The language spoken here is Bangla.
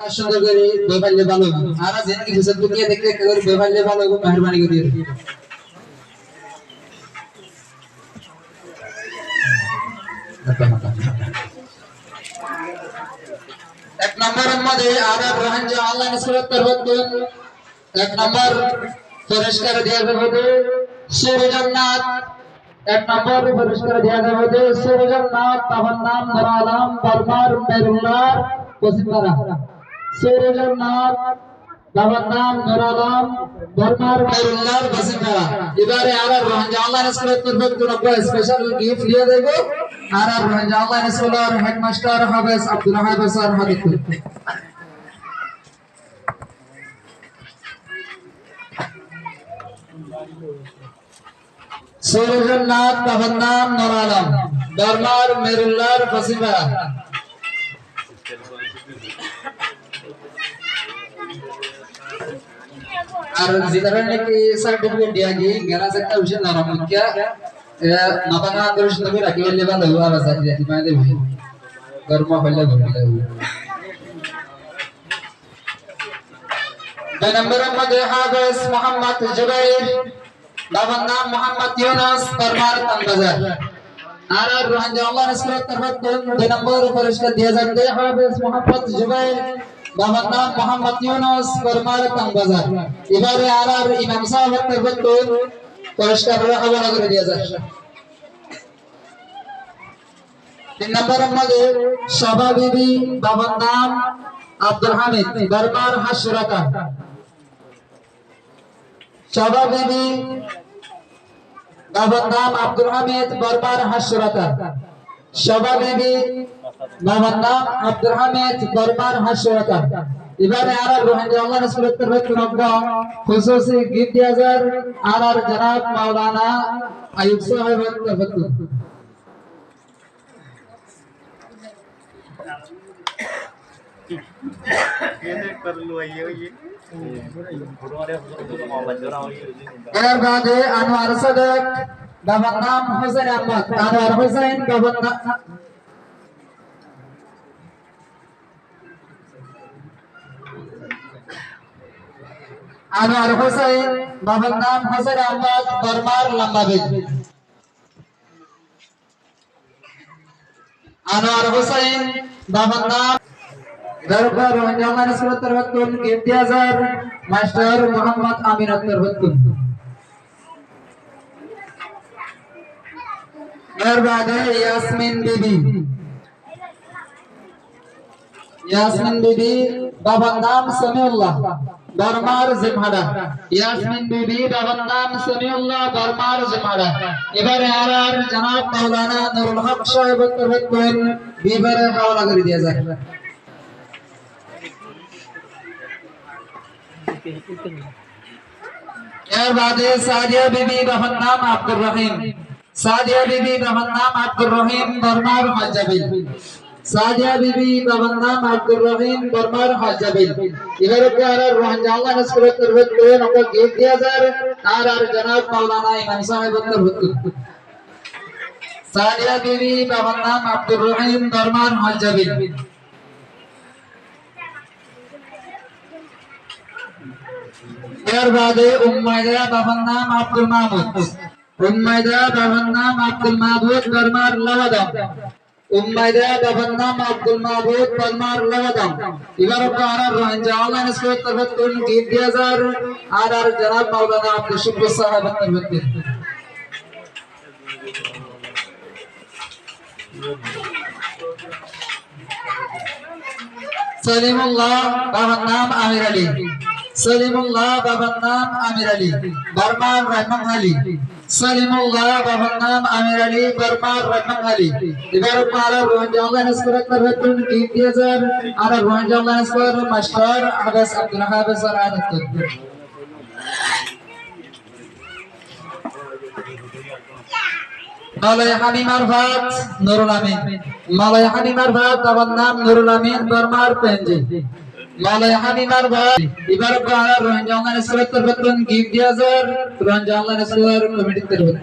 সুন্দর করে বেফাইলে ভালো আর যেন কিছু সব দিয়ে দেখতে করে বেফাইলে ভালো মেহরবানি করে এক নম্বরের মধ্যে আরব রহন যে আল্লাহ নিসরত করবেন এক নম্বর পুরস্কার দেওয়া হবে সূর্যনাথ এক নম্বর পুরস্কার দেওয়া হবে সূর্যনাথ তার নাম নূর আলম বর্মার মেরুল্লাহ পশ্চিমপাড়া সূর্যনাথ তার নাম নূর আলম বর্মার মেরুল্লাহ পশ্চিমপাড়া এবারে আরব রহন যে আল্লাহ নিসরত করবেন কোনো স্পেশাল গিফট দিয়ে দেব আরব রহন যে আল্লাহ নিসরত হেডমাস্টার হাফেজ আব্দুল হাফেজ স্যার হাদিক সূর্যনাথ তার নাম নূর আলম বর্মার মেরুল্লাহ পশ্চিমপাড়া আর जिधरने की सर्टिफिकेट दिया गई गरा सकता विषय ना हम क्या नपाना आंदोलन में रखी वाले बात हुआ बस आज जाती माने भी कर्मा पहले बोले दो नंबर में हाफिज मोहम्मद जुबैर बाबा नाम मोहम्मद यूनुस परमार तंबाजार आर रोहन अल्लाह नस्रत तरफ दो नंबर पुरस्कार दिया जाता है हाफिज मोहम्मद जुबैर बाबा नाम मोहम्मद यूनुस परमार तंबाजार এবারে আর ইমাম সাহেব তরফ পুরস্কার হওয়ালা করে দেয়া যাচ্ছে তিন নম্বরের মধ্যে শোভা বিবি বাবার নাম আব্দুল হামিদ দরবার হাসরাতা শোভা বিবি বাবার নাম আব্দুল হামিদ দরবার হাসরাতা শোভা বিবি বাবার নাম আব্দুল হামিদ দরবার হাসরাতা এবারে আর রোহান যে আল্লাহ নসরত করবে নব্বা খুশুসি গিফট দিয়া যার আর জনাব মাওলানা আইয়ুব সাহেব তফাদ্দুল ये कर लो ये এর বাদে আনোয়ার সাদেক বাবার নাম হোসেন আহমদ আনোয়ার হোসেন বাবার নাম আনোয়ার হোসেন বাবার নাম হোসেন আহমদ বর্মার লম্বাবিদ আনোয়ার হোসেন বাবার নাম দরবার রহমান সুরত রহতুল ইমতিয়াজার মাস্টার মোহাম্মদ আমিন আক্তার রহতুল এর বাদে ইয়াসমিন বিবি বাবার নাম সামিউল্লাহ বর্মার জিমহাড়া ইয়াসমিন বিবি বাবার নাম সামিউল্লাহ বর্মার জিমহাড়া এবারে আর জনাব মাওলানা নুরুল হক সাহেব তরফ বিবারে হাওলা করে দেয়া যায় এর বাদে সাদিয়া বিবি বাবার নাম আব্দুর রহিম সাদিয়া বিবি বাবার নাম আব্দুর রহিম বর্মার হাজাবিল সাদিয়া বিবি বাবার নাম আব্দুর রহিম বর্মার হাজাবিল এবারে আর রোহান আল্লাহ নসরত তরফ নকল গিফট দেয়া যায় আর জনাব মাওলানা ইমাম সাহেব তরফ সাদিয়া বিবি বাবার নাম আব্দুর রহিম বর্মার হাজাবিল এর বাদে উম্মাইদা বাবার নাম আব্দুল মাহমুদ উম্মাইদা বাবার নাম আব্দুল মাহমুদ বর্মার লওয়াদম উম্মাইদা বাবার নাম আব্দুল মাহমুদ বর্মার লওয়াদম এবারে আর রোহান আল্লাহ নসরত তরফ গিফট দেয়া যায় আর জনাব মাওলানা আব্দুল শুকুর সাহেব তরফ সলিমুল্লাহ বাবার নাম আমির আলী সলিমুল্লাহ বাবার নাম আমির আলী বর্মার রহমান আলী সলিমুল্লাহ বাবার নাম আমির আলী বর্মার রহমান আলী এবার আর রোহান আল্লাহ নসরত তরফ গিফট দেয়া যায় আর রোহান আল্লাহ নসরত মাস্টার হাফেজ আব্দুল হাফেজ স্যার আদত মাওলানা হামিম আরফাত নুরুল আমিন মাওলানা হামিম আরফাত বাবার নাম নুরুল আমিন বর্মার পেঞ্জি মাওলানা হামিম আরফাত এবার আর রোহান আল্লাহ নসরত তরফ গিফট দেয়া যায় রোহান আল্লাহ নসরত কমিটির তরফ